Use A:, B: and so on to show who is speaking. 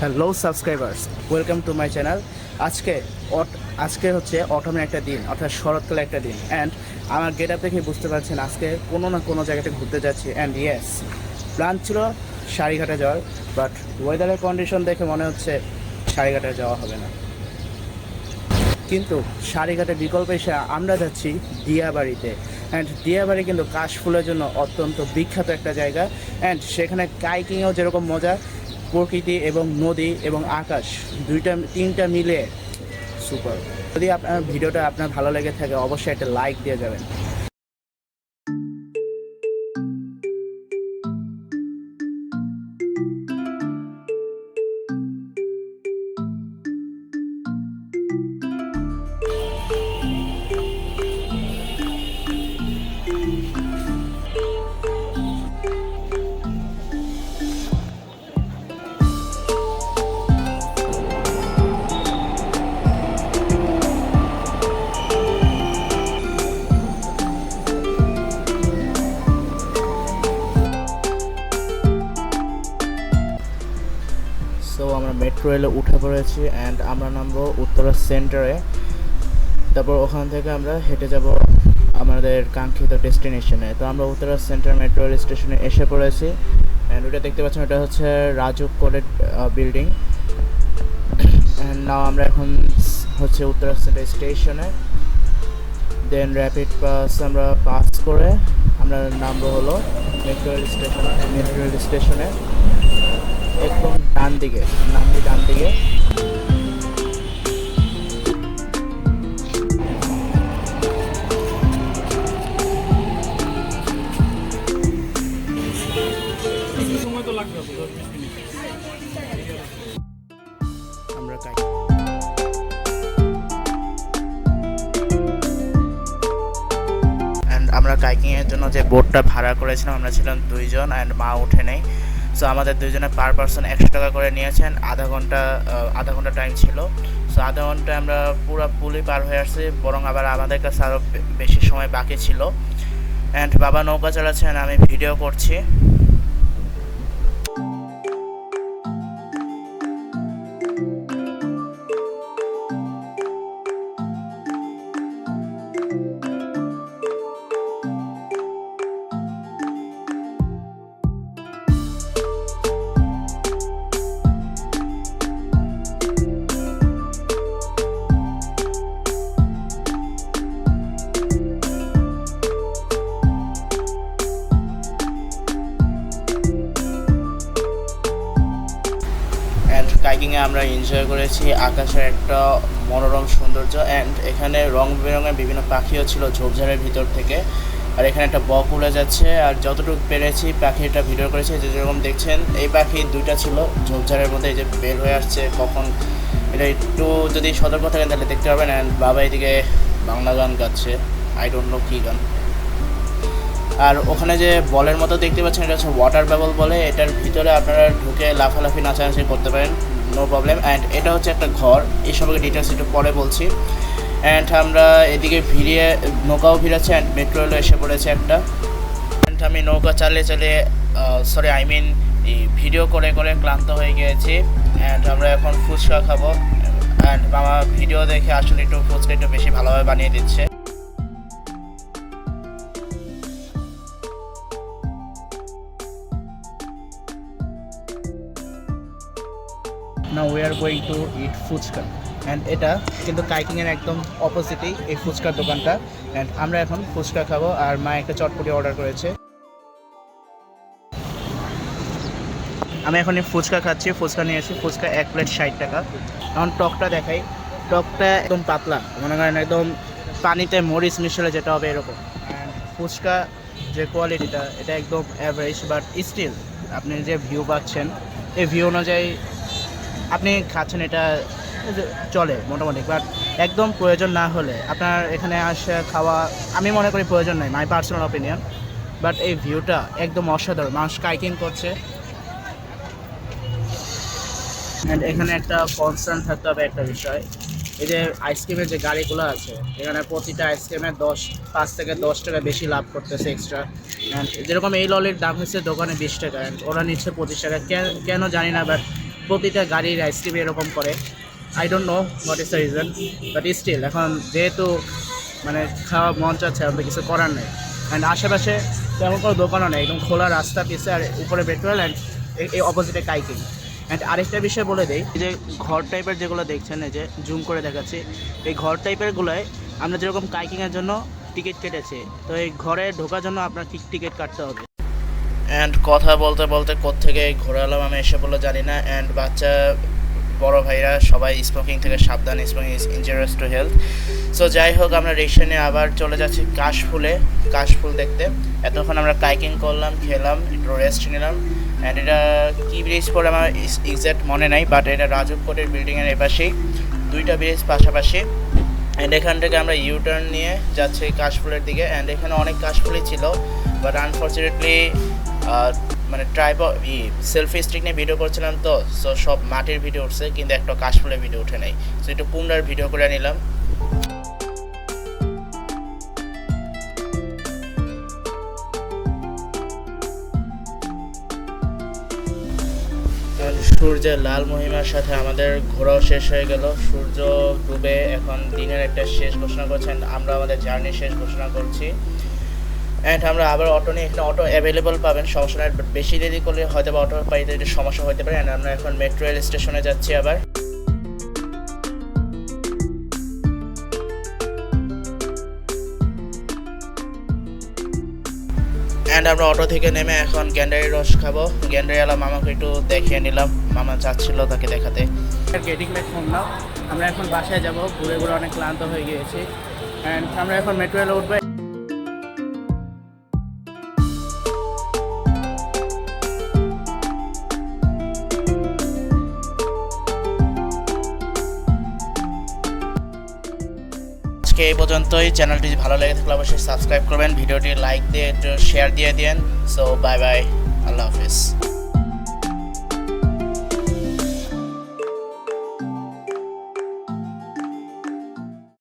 A: Hello subscribers, welcome to my channel. আজকে হচ্ছে অটমের একটা দিন, অর্থাৎ শরৎকালের একটা দিন। অ্যান্ড আমার গেট আপ দেখে বুঝতে পারছেন আজকে কোনো না কোনো জায়গাতে ঘুরতে যাচ্ছি। অ্যান্ড ইয়েস, প্ল্যান ছিল সারিঘাটে যাওয়ার, বাট ওয়েদারের কন্ডিশন দেখে মনে হচ্ছে সারিঘাটে যাওয়া হবে না। কিন্তু সারিঘাটের বিকল্প এসে আমরা যাচ্ছি দিয়াবাড়িতে। অ্যান্ড দিয়াবাড়ি কিন্তু কাশফুলের জন্য অত্যন্ত বিখ্যাত একটা জায়গা। অ্যান্ড সেখানে কাইকিংয়েও যেরকম মজা, প্রকৃতি এবং নদী এবং আকাশ তিনটা মিলে সুপার। যদি আপনার ভিডিওটা আপনার ভালো লেগে থাকে অবশ্যই একটা লাইক দিয়ে যাবেন। সো আমরা মেট্রো রেলে উঠে পড়েছি অ্যান্ড আমরা নামবো উত্তরা সেন্টারে। তারপর ওখান থেকে আমরা হেঁটে যাব আমাদের কাঙ্ক্ষিত ডেস্টিনেশনে। তো আমরা উত্তরা সেন্টার মেট্রো রেল স্টেশনে এসে পড়েছি। অ্যান্ড ওটা দেখতে পাচ্ছেন, এটা হচ্ছে রাজুক কোলেজ বিল্ডিং। অ্যান্ড নাও আমরা এখন হচ্ছে উত্তরা সেন্টার স্টেশনে। দেন র্যাপিড পাস আমরা পাস করে আমরা নামবো হলো মেট্রো রেল স্টেশনে। মেট্রো রেল স্টেশনে একদম ডান দিকে নামবি, ডান দিকে। আমরা আমরা কাইকিংয়ের জন্য যে বোটটা ভাড়া করেছিলাম, আমরা ছিলাম দুইজন অ্যান্ড মা উঠে নেই। সো আমাদের দুইজনে পার পারসন 100 টাকা করে নিয়েছেন। আধা ঘন্টা টাইম ছিল। সো আধা ঘন্টায় আমরা পুরো পুলই পার হয়ে আসছি, বরং আবার আমাদের কাছে আরও বেশি সময় বাকি ছিল। অ্যান্ড বাবা নৌকা চালাচ্ছেন, আমি ভিডিও করছি। অ্যান্ড কাইকিংয়ে আমরা এনজয় করেছি আকাশের একটা মনোরম সৌন্দর্য। অ্যান্ড এখানে রং বেরঙের বিভিন্ন পাখিও ছিল ঝোপঝাড়ের ভিতর থেকে। আর এখানে একটা বক উড়ে যাচ্ছে, আর যতটুকু পেরেছি পাখিটা ভিডিও করেছি। যেরকম দেখছেন এই পাখি দুইটা ছিল ঝোপঝাড়ের মধ্যে, এই যে বের হয়ে আসছে কখন, এটা একটু যদি সতর্ক থাকেন তাহলে দেখতে পাবেন। অ্যান্ড বাবা এদিকে বাংলা গান গাচ্ছে, আই ডোন্ট নো কী গান। আর ওখানে যে বলের মতো দেখতে পাচ্ছেন, এটা হচ্ছে ওয়াটার বাবল বলে। এটার ভিতরে আপনারা ঢুকে লাফালাফি নাচানাচি করতে পারেন, নো প্রবলেম। অ্যান্ড এটা হচ্ছে একটা ঘর, এই সম্পর্কে ডিটেলস একটু পরে বলছি। অ্যান্ড আমরা এদিকে ভিড়িয়ে নৌকাও ভিড়াচ্ছে অ্যান্ড মেট্রো রেলও এসে পড়েছে একটা। অ্যান্ড আমি নৌকা চালিয়ে এই ভিডিও করে করে ক্লান্ত হয়ে গিয়েছি। অ্যান্ড আমরা এখন ফুচকা খাবো। অ্যান্ড আমার ভিডিও দেখে আসলে একটু ফুচকা একটু বেশি ভালোভাবে বানিয়ে দিচ্ছে। Now we are going to eat fuchka. And এটা কিন্তু কাইকিংয়ের একদম অপোজিটেই এই ফুচকার দোকানটা। অ্যান্ড আমরা এখন ফুচকা খাবো, আর মা একটা চটপটি অর্ডার করেছে। আমি এখন এই ফুচকা খাচ্ছি, ফুচকা নিয়েছি। ফুচকা 1 প্লেট 60 টাকা। এখন টকটা দেখাই, টকটা একদম পাতলা, মনে করেন একদম পানিতে মরিচ মিশালে যেটা হবে এরকম। অ্যান্ড ফুচকা যে কোয়ালিটিটা, এটা একদম অ্যাভারেজ, বাট স্টিল আপনি যে ভিউ পাচ্ছেন এই ভিউ অনুযায়ী আপনি খাচ্ছেন, এটা চলে মোটামুটি। বাট একদম প্রয়োজন না হলে আপনার এখানে আসে খাওয়া আমি মনে করি প্রয়োজন নাই, মাই পার্সোনাল অপিনিয়ন। বাট এই ভিউটা একদম অসাধারণ, মানুষ কাইকিং করছে। অ্যান্ড এখানে একটা কনসার্ন থাকতে হবে একটা বিষয়, এই যে আইসক্রিমের যে গাড়িগুলো আছে, এখানে প্রতিটা আইসক্রিমে 5 থেকে 10 টাকা বেশি লাভ করতেছে এক্সট্রা। অ্যান্ড যেরকম এই ললির দাম হচ্ছে দোকানে 20 টাকা, অ্যান্ড ওরা নিচ্ছে 25 টাকা। কেন জানি না, বাট প্রতিটা গাড়ির আইসক্রিম এরকম করে। I don't know what is the reason, but still এখন যেহেতু মানে খাওয়া মন চাচ্ছে, আমাদের কিছু করার নেই। অ্যান্ড আশেপাশে তেমন কোনো দোকানও নেই, একদম খোলা রাস্তা পিছে, আর উপরে পেট্রোল, অ্যান্ড এই অপোজিটে কাইকিং। অ্যান্ড আরেকটা বিষয় বলে দেই, এই যে ঘর টাইপের যেগুলো দেখছেন, এই যে জুম করে দেখাচ্ছি, এই ঘর টাইপেরগুলোয় আমরা যেরকম কাইকিংয়ের জন্য টিকিট কেটেছি, তো এই ঘরে ঢোকার জন্য আপনার টিকিট কাটতে হবে। অ্যান্ড কথা বলতে বলতে কোত্থেকে ঘোরালাম আমি এসে বলে জানি না। অ্যান্ড বাচ্চা বড় ভাইরা সবাই স্মোকিং থেকে সাবধান, smoking is injurious to health. So যাই হোক, আমরা রিক্সা নিয়ে আবার চলে যাচ্ছি কাশফুল দেখতে। এতক্ষণ আমরা কাইকিং করলাম, খেলাম, একটু রেস্ট নিলাম। অ্যান্ড এটা কী ব্রিজ পরে আমার এক্স্যাক্ট মনে নাই, বাট এটা রাজবকোটের বিল্ডিংয়ের এপাশেই, দুইটা ব্রিজ পাশাপাশি। অ্যান্ড এখান থেকে আমরা ইউটার্ন নিয়ে যাচ্ছি কাশফুলের দিকে। অ্যান্ড এখানে অনেক কাশফুলই ছিল, বাট আনফর্চুনেটলি মানে সেলফি স্টিক নিয়ে ভিডিও করছিলাম, তো সো সব মাটির ভিডিও উঠছে, কিন্তু একটা কাশফুলের ভিডিও উঠে নাই। সো একটু কুমড়ার ভিডিও করে নিলাম। সূর্যের লাল মহিমার সাথে আমাদের ঘোরাও শেষ হয়ে গেল। সূর্য ডুবে এখন দিনের একটা শেষ ঘোষণা করছেন, আমরা আমাদের জার্নি শেষ ঘোষণা করছি। অ্যান্ড আমরা আবার অটো নিয়ে, এখানে অটো অ্যাভেলেবল পাবেন, সমস্যা নয়। বেশি দেরি করলে হয়তো বা অটো পাইতে একটু সমস্যা হতে পারে। অ্যান্ড আমরা এখন মেট্রো রেল স্টেশনে যাচ্ছি আবার। অ্যান্ড আমরা অটো থেকে নেমে এখন গ্যান্ডারি রস খাবো। গ্যান্ডারিওয়ালা মামাকে একটু দেখিয়ে নিলাম, মামা চাচ্ছিল তাকে দেখাতে। Getting back home now. আমরা এখন বাসায় যাব, ঘুরে ঘুরে অনেক ক্লান্ত হয়ে গিয়েছি। অ্যান্ড আমরা এখন মেট্রো রেলে উঠবো। আজকে এই পর্যন্তই। চ্যানেলটি ভালো লেগে থাকলে অবশ্যই সাবস্ক্রাইব করবেন, ভিডিওটি লাইক দিয়ে একটু শেয়ার দিয়ে দিন। সো বাই বাই, আল্লাহ হাফিজ।